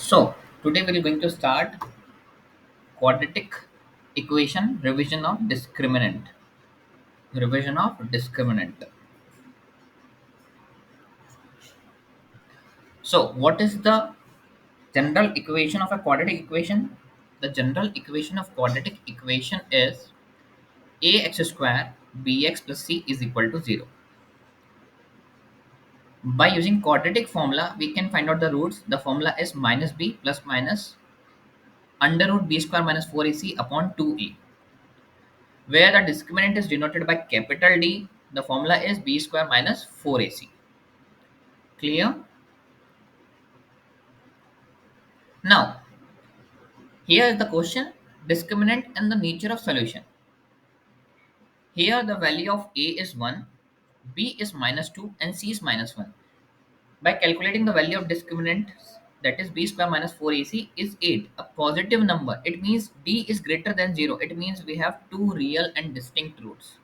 So today we are going to start quadratic equation revision of discriminant. Revision of discriminant. So what is the general equation of a quadratic equation? The general equation of quadratic equation is ax square bx plus c is equal to 0. By using quadratic formula, we can find out the roots. The formula is minus b plus minus under root b square minus 4ac upon 2a. Where the discriminant is denoted by capital D, the formula is b square minus 4ac. Clear? Now, here is the question, discriminant and the nature of solution. Here the value of a is 1, b is minus 2 and c is minus 1. By calculating the value of discriminant, that is b square minus 4ac is 8, a positive number. It means d is greater than 0. It means we have two real and distinct roots.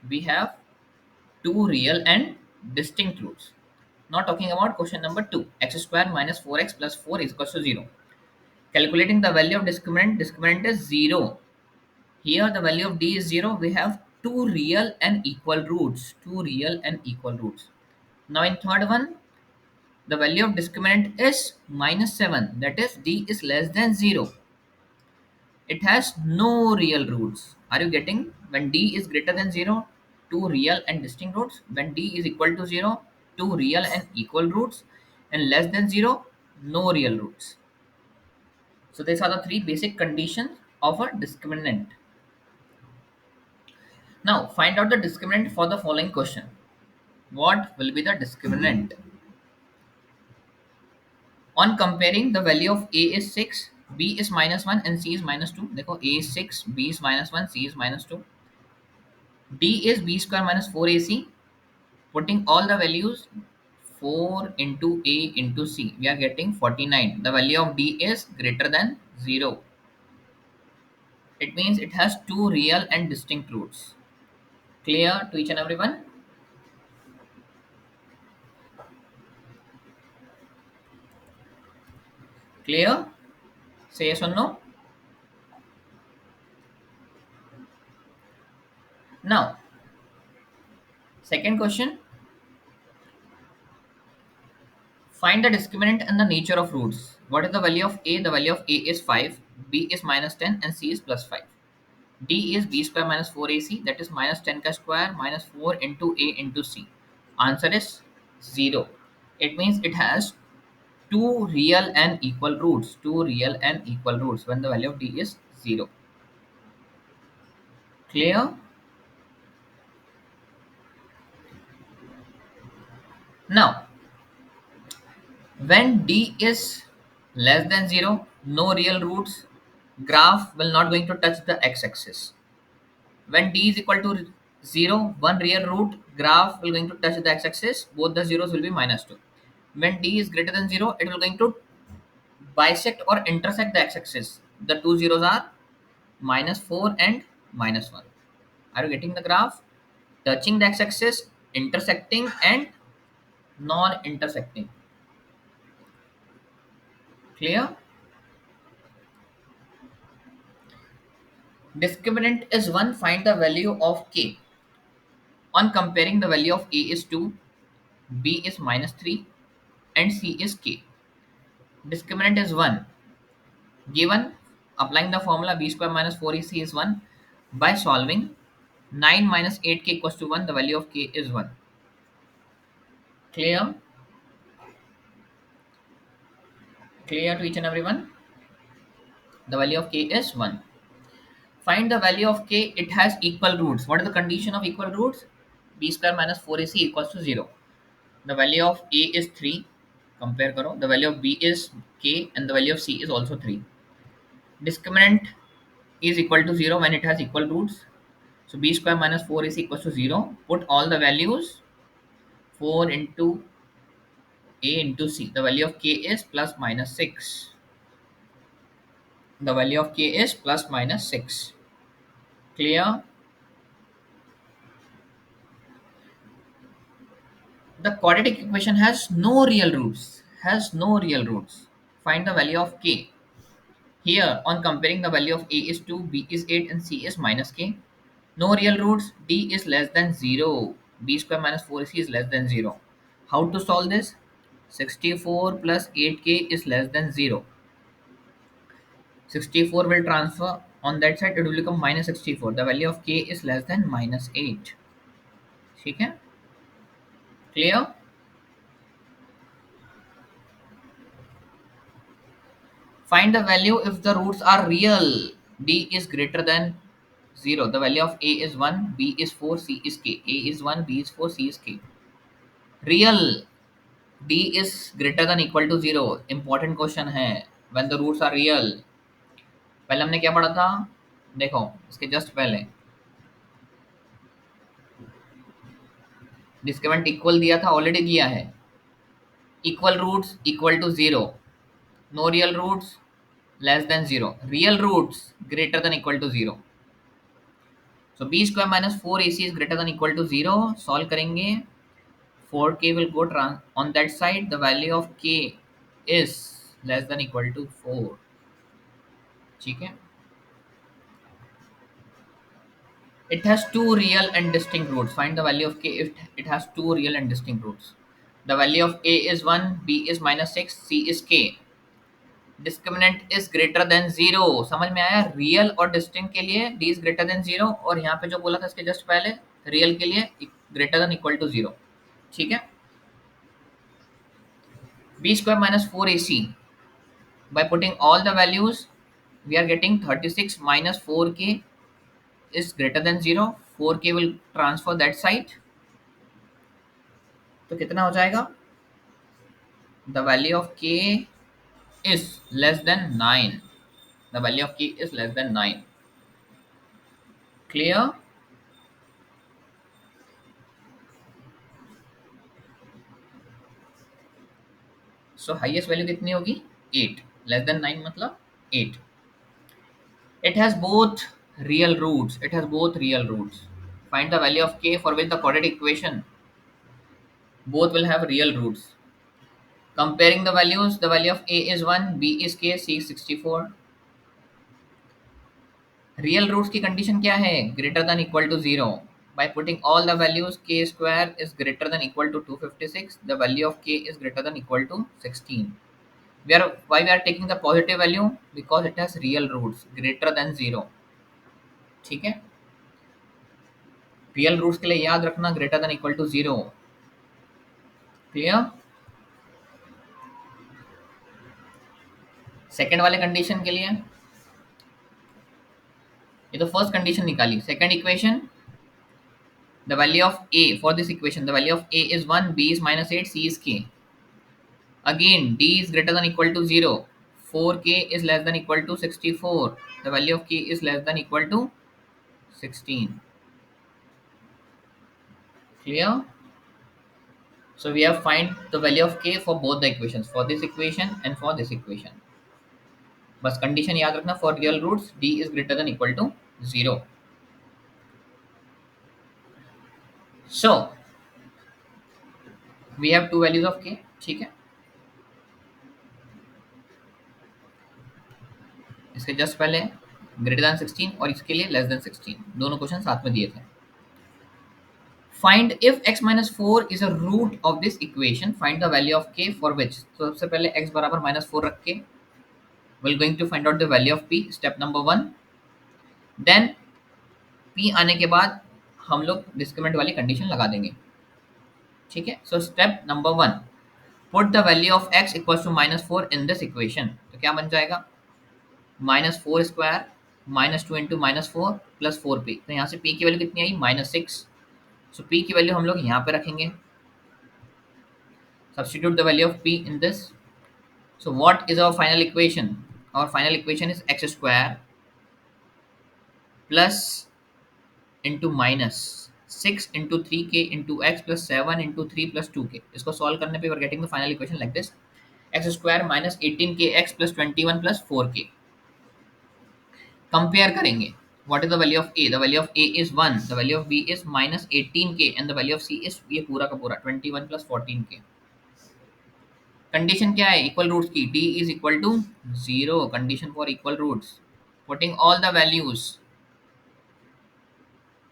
We have two real and distinct roots. Now talking about question number 2, x square minus 4x plus 4 is equal to 0. Calculating the value of discriminant is 0. Here the value of d is 0. We have two real and equal roots. Two real and equal roots. Now in third one, the value of discriminant is minus 7. That is d is less than 0. It has no real roots. Are you getting? When d is greater than 0, two real and distinct roots. When d is equal to 0, two real and equal roots. And less than 0, no real roots. So these are the three basic conditions of a discriminant. Now find out the discriminant for the following question. What will be the discriminant? On comparing the value of a is 6, b is minus 1 and c is minus 2. देखो a is 6, b is minus 1, c is minus 2. D is b square minus 4ac. Putting all the values 4 into a into c, we are getting 49. The value of d is greater than 0. It means it has two real and distinct roots. Clear to each and everyone? Clear? Say yes or no. Now, second question. Find the discriminant and the nature of roots. What is the value of a? The value of a is 5, b is minus 10 and c is plus 5. D is b square minus 4ac, that is minus 10 ka square minus 4 into a into c. Answer is 0. It means it has two real and equal roots. Two real and equal roots when the value of d is 0. Clear? Now, when d is less than 0, no real roots, graph will not going to touch the x-axis. When d is equal to 0, one real root, graph will going to touch the x-axis, both the zeros will be minus 2. When d is greater than 0, it will going to bisect or intersect the x-axis. The two zeros are minus 4 and minus 1. Are you getting the graph? Touching the x-axis, intersecting and non-intersecting. Clear? Discriminant is 1. Find the value of k. On comparing, the value of a is 2, b is minus 3 and c is k. Discriminant is 1. Given, applying the formula b square minus 4ac is 1. By solving, 9 minus 8k equals to 1. The value of k is 1. Clear? Clear to each and everyone? The value of k is 1. Find the value of k. It has equal roots. What is the condition of equal roots? B square minus 4ac equals to 0. The value of a is 3. Compare karo. The value of b is k and the value of c is also 3. Discriminant is equal to 0 when it has equal roots. So b square minus 4 is equals to 0. Put all the values 4 into a into c. The value of k is plus minus 6. The value of k is plus minus 6. Clear? The quadratic equation has no real roots. Has no real roots. Find the value of k. Here, on comparing, the value of a is 2, b is 8, and c is minus k. No real roots, d is less than 0. B square minus 4ac is less than 0. How to solve this? 64 plus 8k is less than 0. 64 will transfer on that side, it will become minus 64. The value of k is less than minus 8. ठीक है? Clear? Find the value if the roots are real. D is greater than 0. The value of A is 1, B is 4, C is K. A is 1, B is 4, C is K. Real. D is greater than equal to 0. Important question है. When the roots are real. पहले हमने क्या पढ़ा था? देखो, इसके just पहले discriminant equal दिया था, ऑलरेडी दिया है. Equal roots equal to 0. No real roots less than 0. Real roots greater than equal to 0. So b square minus 4ac is greater than equal to 0. Solve करेंगे. 4k will go on that side. The value of k is less than equal to 4. ठीक है. It has two real and distinct roots. Find the value of k if it has two real and distinct roots. The value of a is 1, b is minus 6, c is k. Discriminant is greater then 0. समझ में आया? Real और distinct के लिए d is greater then 0, और यहाँ पे जो बोला था इसके जस्ट पहले रियल के लिए ग्रेटर देन इक्वल टू 0. ठीक है. b square minus 4ac, by putting all the values we are getting 36 minus 4k is greater than 0. 4k will transfer that side. तो कितना हो जाएगा? The value of k is less than 9. The value of k is less than 9. Clear? So highest value कितनी होगी? 8. Less than 9 मतलब 8. It has both real roots. It has both real roots. Find the value of k for which the quadratic equation both will have real roots. Comparing the values, the value of a is 1, b is k, c is 64. Real roots की condition क्या है? Greater than equal to 0. By putting all the values, k square is greater than equal to 256. The value of k is greater than equal to 16. Why we are taking the positive value? Because it has real roots greater than 0. ठीक है. Real roots के लिए याद रखना greater than equal to 0. Clear? Second वाले condition के लिए ये तो फर्स्ट कंडीशन निकाली. Second equation, the value of a for this equation, the value of a is 1, b is minus 8, c is k. Again, d is greater than equal to 0. 4k is less than equal to 64. The value of k is less than equal to 16. Clear? So we have find the value of k for both the equations, for this equation and for this equation. बस condition याद रखना, for real roots d is greater than equal to 0. So we have two values of k. ठीक है. इसके just पहले greater than 16 और इसके लिए लेस देन 16, दोनों क्वेश्चन साथ में दिए थे. Find if x minus 4 is a root of this equation, find the value of k for which. तो सबसे पहले x बराबर -4 रख के we're going to find out the value of p, step number 1. Then p आने के बाद हम लोग डिस्क्रिमिनेंट वाली कंडीशन लगा देंगे. ठीक है. So step number 1, put the value of x equals to -4 in this equation. तो क्या बन जाएगा? -4 स्क्वायर -2 इंटू -4 प्लस 4p. तो यहाँ से p की वैल्यू कितनी आई? -6. सो p की वैल्यू हम लोग यहाँ पे रखेंगे. Substitute the value of p in this. So what is our final equation? Our final equation is x square plus into minus 6 into 3k into x plus 7 into 3 plus 2k. इसको solve करने पे we are getting the final equation like this. x square minus 18kx plus 21 plus 4k. Compare करेंगे. What is the value of a? The value of a is 1. The value of b is minus 18k and the value of c is ये पूरा का पूरा 21 plus 14k. Condition क्या है equal roots की, d is equal to 0, condition for equal roots, putting all the values.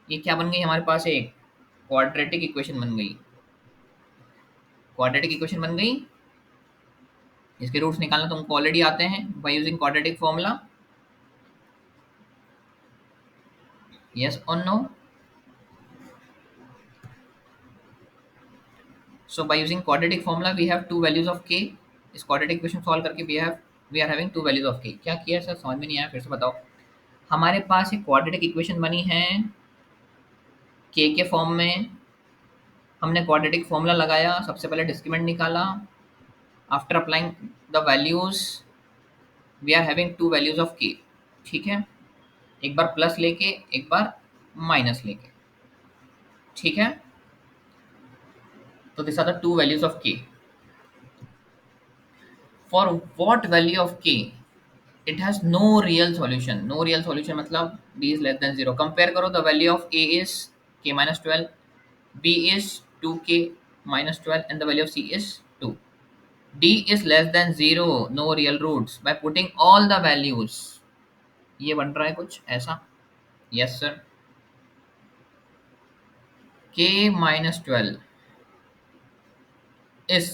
ये क्या बन गई हमारे पास, एक क्वाड्रेटिक इक्वेशन बन गई, क्वाड्रेटिक इक्वेशन बन गई। इसके रूट्स निकालना तुमको ऑलरेडी आते हैं by using quadratic formula, yes और no. So by using quadratic formula we have two values of k। इस quadratic equation सॉल्व करके we are having two values of k। क्या किया सर, समझ में नहीं आया, फिर से बताओ। हमारे पास एक quadratic equation बनी है k के फॉर्म में, हमने quadratic formula लगाया, सबसे पहले डिस्क्रिमिनेंट निकाला, after applying the values we are having two values of k। ठीक है, एक बार प्लस लेके एक बार माइनस लेके, ठीक है। तो this are the two values of k। For what value of k it has no real solution, no real solution मतलब b is less than 0। Compare करो, the value of a is k minus 12, b is 2k minus 12 and the value of c is 2। d is less than 0, no real roots, by putting all the values ये बन रहा है कुछ ऐसा, yes sir. k minus 12 is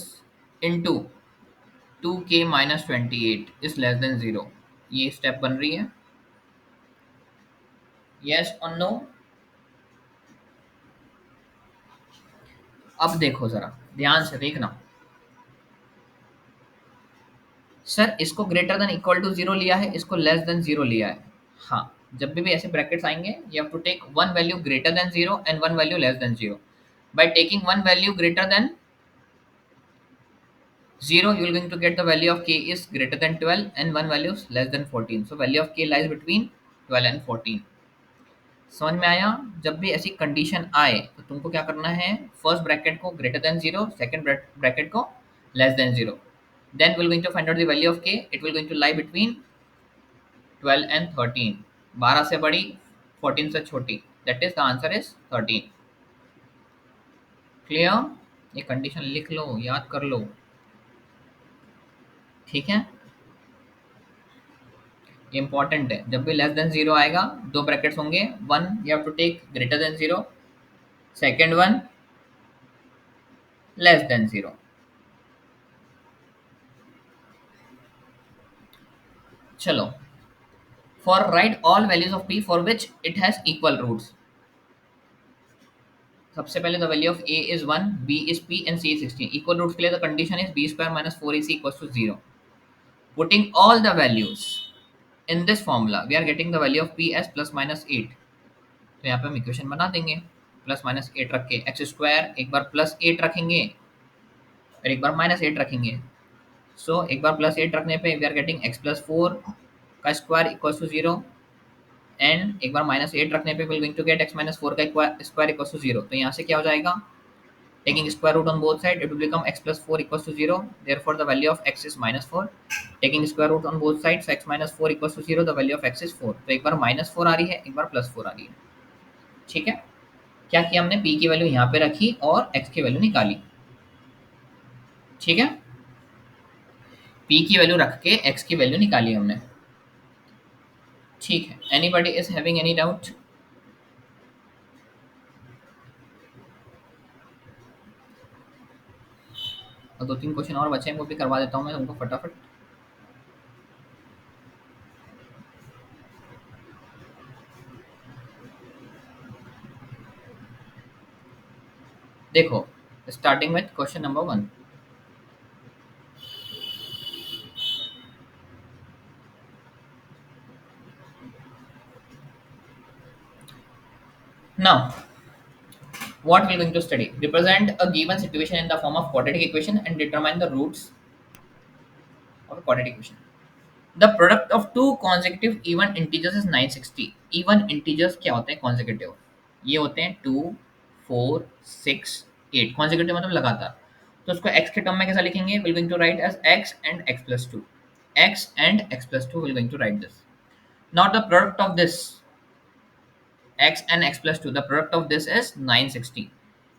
into 2k minus 28 is less than 0, ये step बन रही है, यस और नो। अब देखो जरा ध्यान से देखना, सर इसको greater than equal to zero लिया है, इसको लेस देन जीरो लिया है। हाँ, जब भी ऐसे ब्रैकेट्स आएंगे you have to take one value greater than zero and one value less than zero. By taking one value greater than zero you will going to get the value of k is greater than 12 and one value is less than 14, so value of k lies between 12 and 14। समझ में आया। जब भी ऐसी condition आए तो तुमको क्या करना है, फर्स्ट ब्रैकेट को greater than zero, second bracket को less than zero, then we're going to find out the value of k, it will going to lie between 12 and 13, 12 से बड़ी 14 से छोटी, that is the answer is 13। Clear, ये condition लिख लो, याद कर लो, ठीक है। ये इंपॉर्टेंट है, जब भी लेस देन जीरो आएगा दो ब्रैकेट्स होंगे, one you have to take greater than zero, second one less than zero. चलो, for right all values of p for which it has equal roots. सबसे पहले the value of a is 1, b is p and c is 16। Equal roots के लिए the condition is b square minus 4ac equals to 0। Putting all the values in this formula we are getting the value of p as plus minus 8। तो यहाँ पे हम equation बना देंगे, plus minus 8 रख के एक्स स्क्वायर, एक बार plus 8 रखेंगे और एक बार माइनस 8 रखेंगे। सो एक बार प्लस 8 रखने पे we are getting x plus 4 का स्क्वायर इक्वल्स टू 0, एंड एक बार माइनस 8 रखने पे will going to get x minus 4 का स्क्वायर इक्वल्स टू 0। तो यहाँ से क्या हो जाएगा, taking square root on both sides it will become x plus 4 equals to 0, therefore the value of x is minus 4। taking square root on both sides x minus 4 equals to 0, the value of x is 4। तो एक बार minus 4 आ रही है, एक बार plus 4 आ रही है, ठीक है। क्या किया हमने, p की वैल्यू यहाँ पे रखी और x की वैल्यू निकाली, ठीक है। p की वैल्यू रख के x की वैल्यू निकाली हमने, ठीक है। Anybody is having any doubt? और दो तीन क्वेश्चन और बचे हैं, वो भी करवा देता हूँ मैं तुमको फटाफट। देखो, starting with question number 1। Now what we are going to study, represent a given situation in the form of quadratic equation and determine the roots of a quadratic equation। the product of two consecutive even integers is 960। even integers क्या होते हैं consecutive, ये होते हैं 2 4 6 8। consecutive मतलब लगातार, तो उसको x के टर्म में कैसा लिखेंगे, we're going to write as x and x plus 2, x and x plus 2 we're going to write this। now the product of this x and x plus 2, the product of this is 960।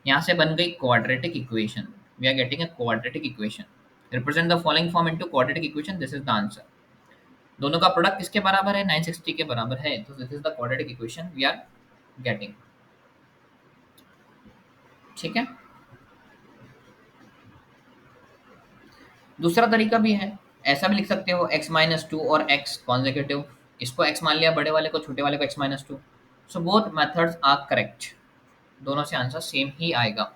यहाँ से बन गई quadratic equation, we are getting a quadratic equation. Represent the following form into quadratic equation, this is the answer. दोनों का product किसके बराबर है? 960 के बराबर है, तो this is the quadratic equation we are getting. ठीक है। दूसरा तरीका भी है, ऐसा भी लिख सकते हो x-2 और x कॉन्जिक्यूटिव, इसको x मान लिया बड़े वाले को, छोटे वाले को x-2। So both methods are correct, दोनों से आंसर सेम ही आएगा।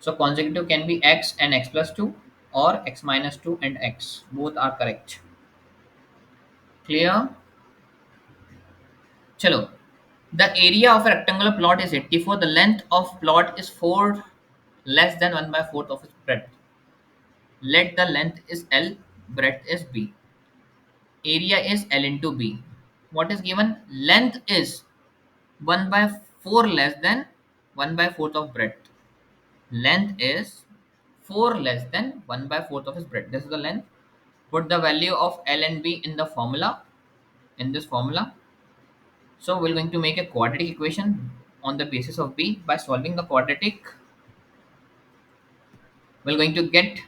So consecutive can be x and x+2 और x-2 and x, both are correct. Clear? चलो, the area of a rectangular plot is 84, the length of plot is 4 less than 1/4 of its breadth. Let the length is L, breadth is B. Area is L into B. What is given? Length is 1/4 less than 1/4 of breadth. Length is 4 less than 1/4 of its breadth. This is the length. Put the value of L and B in the formula, in this formula. So we're going to make a quadratic equation on the basis of B. By solving the quadratic, we're going to get,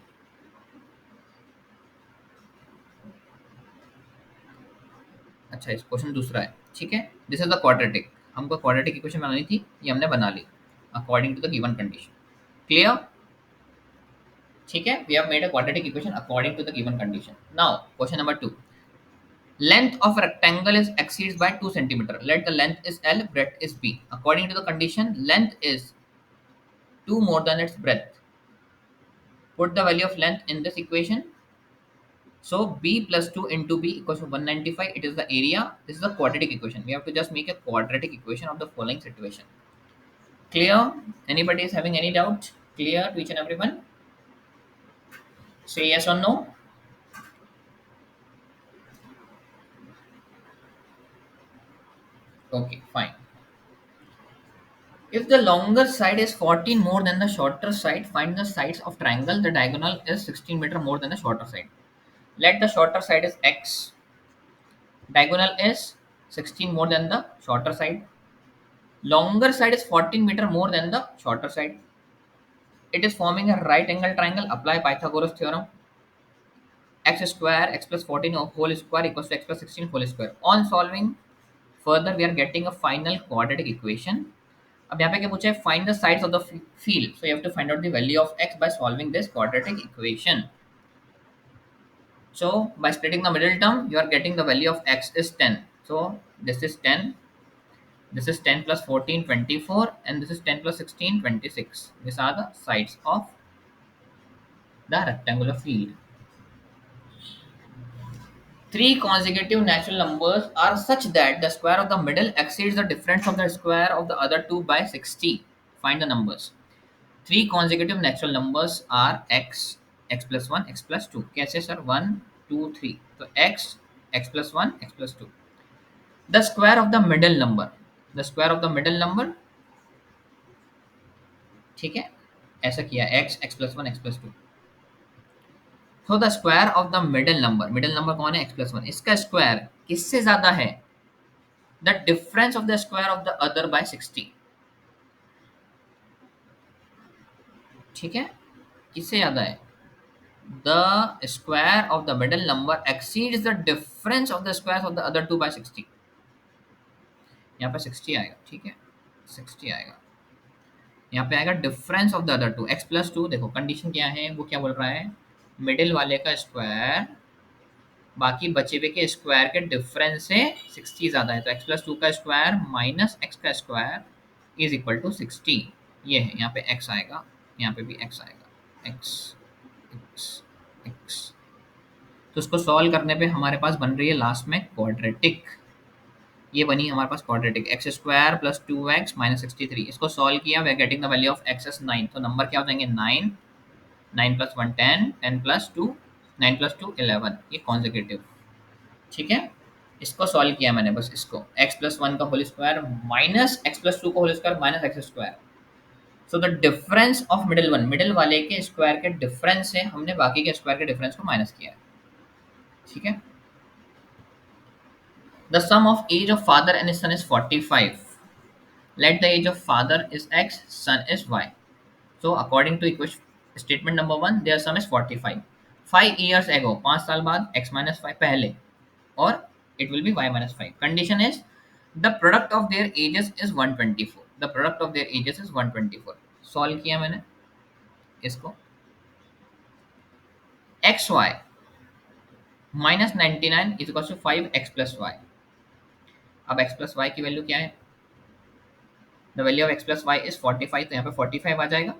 अच्छा इस question दूसरा है, ठीक है। This is the quadratic, हमको quadratic equation बनानी थी, ये हमने बना ली according to the given condition. Clear? ठीक है, we have made a quadratic equation according to the given condition. Now question number 2, length of a rectangle is exceeds by 2 centimeter, let the length is L, breadth is B. According to the condition, length is 2 more than its breadth. Put the value of length in this equation. So B plus 2 into B equals to 195, it is the area. This is the quadratic equation, we have to just make a quadratic equation of the following situation. Clear? Anybody is having any doubt? Clear to each and everyone? Say yes or no. Okay, fine. If the longer side is 14 more than the shorter side, find the sides of triangle. The diagonal is 16 meter more than the shorter side. Let the shorter side is x. Diagonal is 16 more than the shorter side. Longer side is 14 meter more than the shorter side. It is forming a right angle triangle. Apply Pythagoras theorem. X square x plus 14 whole square equals to x plus 16 whole square. On solving further, we are getting a final quadratic equation. अब यहाँ पे क्या पूछा है? Find the sides of the field. So you have to find out the value of x by solving this quadratic equation. So by splitting the middle term, you are getting the value of x is 10. So this is 10. This is 10 plus 14, 24, and this is 10 plus 16, 26. These are the sides of the rectangular field. Three consecutive natural numbers are such that the square of the middle exceeds the difference of the square of the other two by 60. Find the numbers. Three consecutive natural numbers are x, x plus 1, x plus 2. कैसे sir? 1, 2, 3. तो x, x plus 1, x plus 2. The square of the middle number. The square of the middle number. ठीक है, ऐसा किया x, x plus 1, x plus 2. So the square of the middle number कौन है? x plus 1. इसका square किससे ज्यादा है? The difference of the square of the other by 60. ठीक है, किससे ज्यादा है? The square of the middle number exceeds the difference of the squares of the other two by 60. यहाँ पे 60 आएगा, ठीक है, 60 आएगा। यहाँ पे आएगा difference of the other two, x plus 2। देखो कंडीशन क्या है, वो क्या बोल रहा है? मिडिल वाले का स्क्वायर बाकी बचे हुए के स्क्वायर के डिफरेंस से 60 ज़्यादा है, तो x प्लस 2 का स्क्वायर माइनस x का स्क्वायर इज इक्वल टू 60। ये है, यहाँ पे x आएगा, यहाँ पे भी x आएगा, x x x। तो उसको सॉल्व करने पे हमारे पास बन रही है लास्ट में क्वाड्रेटिक। ये बनी हमारे पास quadratic, X square plus 2x minus 63। इसको सॉल्व किया, we are getting the value of x is 9। तो नंबर क्या हो जाएंगे? 9, 9 प्लस 1 10, 10 प्लस 2 9 प्लस 2 11। ये कॉन्जिक्यूटिव, ठीक है। इसको सॉल्व किया मैंने, बस इसको x प्लस 1 का whole square minus x plus 2 का whole square minus x square. So the difference of middle one, middle वाले के स्क्वायर के डिफरेंस से हमने बाकी के स्क्वायर के डिफरेंस को माइनस किया है, ठीक है। The sum of age of father and his son is 45. Let the age of father is x, son is y. So according to equation, Statement number 1, their sum is 45. 5 years ago, 5 साल बाद x minus 5 पहले, or it will be y minus 5. Condition is the product of their ages is 124. The product of their ages is 124. Solve किया मैंने इसको. xy minus 99 is equals to 5x plus y. अब x plus y की value क्या है? The value of x plus y is 45, तो यहाँ पे 45 आ जाएगा.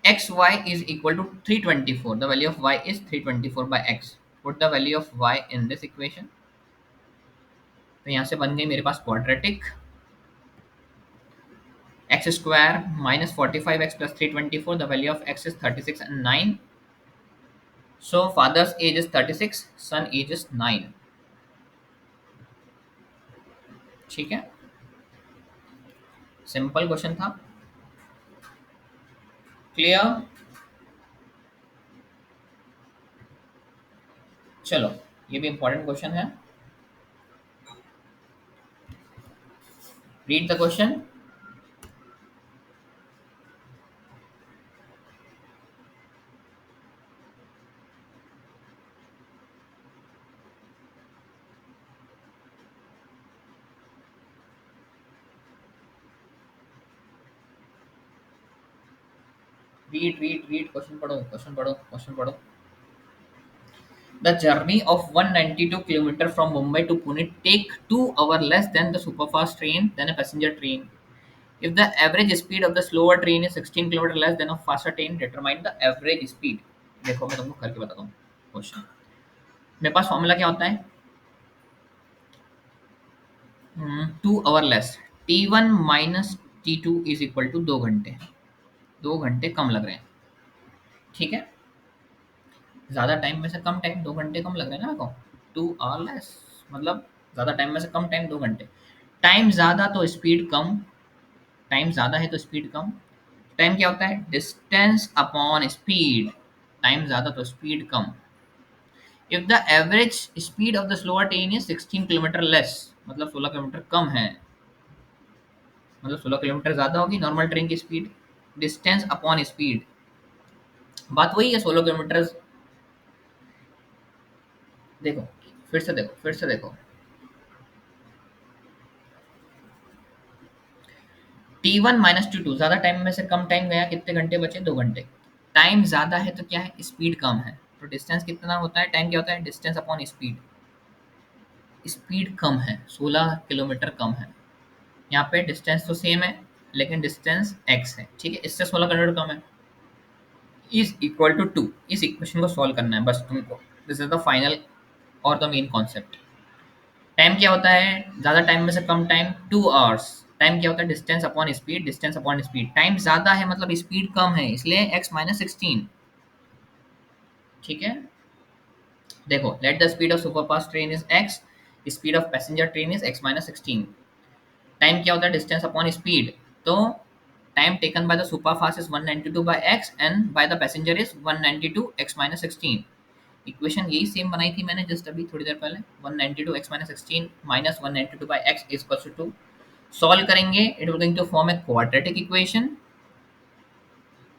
xy is equal to 324. The value of y is 324 by x. Put the value of y in this equation. तो यहाँ से बन गई मेरे पास quadratic. x square minus 45x plus 324. The value of x is 36 and 9. So father's age is 36, son age is 9. ठीक है, simple question था. Clear? चलो, ये भी इंपॉर्टेंट क्वेश्चन है. Read the question. Read read read question पढ़ो, question पढ़ो, question पढ़ो. The journey of 192 km from Mumbai to Pune take 2 hours less than the superfast train than a passenger train. If the average speed of the slower train is 16 km less than a faster train, determine the average speed. देखो मैं तुमको करके बताता हूँ question. मेरे पास formula क्या होता है? 2 hour less. T1 minus T2 is equal to 2 घंटे. 2 घंटे कम लग रहे हैं. ठीक है, ज़्यादा टाइम में से कम टाइम, 2 घंटे कम लग रहे हैं ना मेरे को. 2 hour लेस मतलब ज़्यादा टाइम में से कम टाइम, 2 घंटे. टाइम ज़्यादा तो स्पीड कम. टाइम ज़्यादा है तो स्पीड कम. टाइम क्या होता है? Distance upon speed. टाइम ज़्यादा तो speed come. If the average speed of the slower train is 16 kilometre less, मतलब 16 किलोमीटर कम है, मतलब 16 किलोमीटर ज़्यादा होगी नॉर्मल ट्रेन की स्पीड. डिस्टेंस अपॉन स्पीड, बात वही है. 16 किलोमीटर. देखो, फिर से देखो, फिर से देखो. T1 माइनस T2, ज़्यादा टाइम में से कम टाइम गया, कितने घंटे बचे? 2 घंटे. टाइम ज़्यादा है तो क्या है? स्पीड कम है. तो डिस्टेंस कितना होता है? टाइम क्या होता है? Distance upon speed. स्पीड कम है, 16 किलोमीटर कम है. यहाँ पे डिस्टेंस तो सेम है, लेकिन डिस्टेंस x है. ठीक है, इससे 16 किलोमीटर कम है. Is equal to 2. इस इक्वेशन को सॉल्व करना है बस तुमको. दिस इज द फाइनल और द मेन कॉन्सेप्ट. टाइम क्या होता है? ज़्यादा टाइम में से कम टाइम, 2 hours. टाइम क्या होता है? Distance upon speed. Distance upon speed. Time ज़्यादा है मतलब स्पीड कम है, इसलिए x माइनस 16. ठीक है, देखो, let the speed of superfast train is x, speed of passenger train is x minus 16. Time क्या होता है? Distance upon speed. तो time taken by the superfast is 192 by x and by the passenger is 192 x minus 16. Equation यही same बनाई थी मैंने just अभी थोड़ी देर पहले. 192 x minus 16 minus 192 by x is equal to 2. Solve करेंगे, it will going to form a quadratic equation.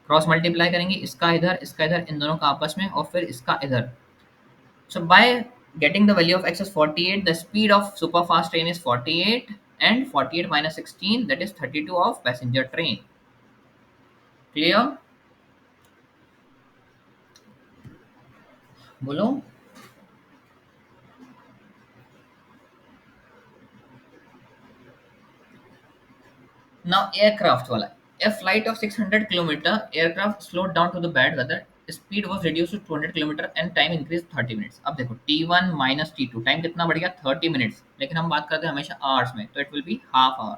Cross multiply करेंगे, इसका इधर, इन दोनों का आपस में, और फिर इसका इधर. So by getting the value of x is 48, the speed of superfast train is 48, and 48 minus 16, that is 32 of passenger train. Clear? बोलो. Now aircraft वाला. A flight of 600 kilometer, aircraft slowed down to the bad weather. Speed was reduced to 200 kilometer and time increased 30 minutes. अब देखो, T1 minus T2, time कितना बढ़ गया? 30 minutes. लेकिन हम बात करते हैं हमेशा hours में, तो it will be half hour.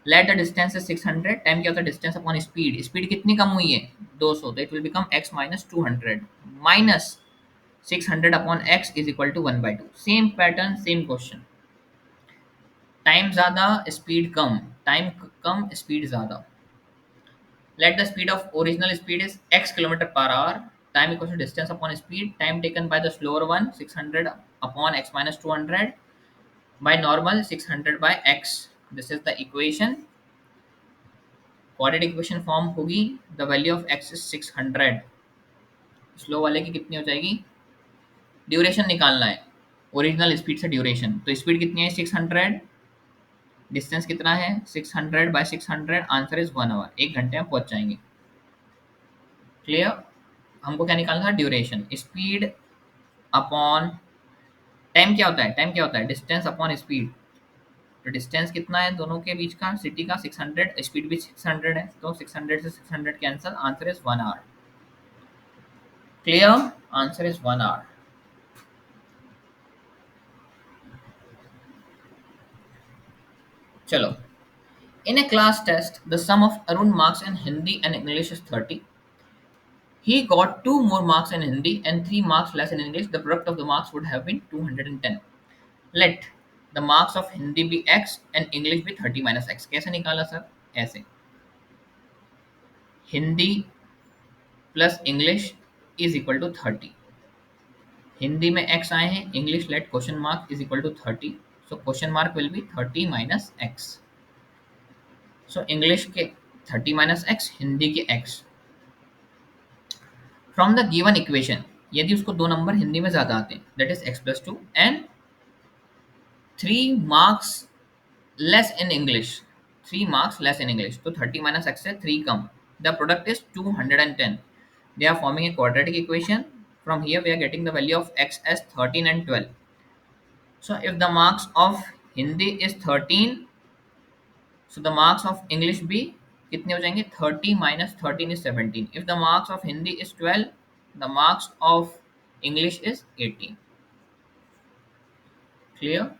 Let the distance is 600. Time क्या होता है? Distance upon speed. स्पीड कितनी कम हुई है? 200. तो it will become x minus 200 minus 600 upon x is equal to 1/2. Same pattern, same question. Time ज़्यादा, स्पीड कम. Time कम, स्पीड ज़्यादा. Let the speed of original speed is x kilometre per hour. Time equal to distance upon speed. Time taken by the slower one 600 upon x minus 200 by normal 600 by x. This is the equation. Quadratic equation form होगी, the value of X is 600। Slow वाले की कितनी हो जाएगी? Duration निकालना है, original speed से duration, तो स्पीड कितनी है? 600, डिस्टेंस कितना है? 600 बाय 600, आंसर इज 1 आवर, 1 घंटे में पहुंच जाएंगे। क्लियर? हमको क्या निकालना था? Duration, speed upon time. क्या होता है? टाइम क्या होता है? Distance upon speed. तो डिस्टेंस कितना है दोनों के बीच का? सिटी का 600, स्पीड भी 600 है, तो 600 से 600 cancel, answer is 1 hour. Clear? Answer is 1 hour. चलो, in a class test the sum of Arun marks in Hindi and English is 30. He got 2 more marks in Hindi and 3 marks less in English. The product of the marks would have been 210. Let the marks of Hindi be x and English be 30 minus x. कैसे निकाला sir? ऐसे, Hindi plus English is equal to 30। Hindi में x आए हैं, English let question mark is equal to 30, so question mark will be 30 minus x। So English के 30 minus x, Hindi के x। From the given equation, यदि उसको 2 नंबर हिंदी में ज़्यादा आते हैं, that is x+2 and 3 marks less in English, 3 marks less in English, तो 30 minus X से 3 कम, the product is 210। They are forming a quadratic equation. From here we are getting the value of x as 13 and 12. So if the marks of Hindi is 13, so the marks of English भी कितने हो जाएंगे? 30 minus 13 is 17. If the marks of Hindi is 12, the marks of English is 18. Clear?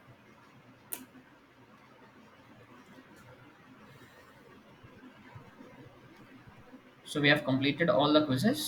So we have completed all the quizzes.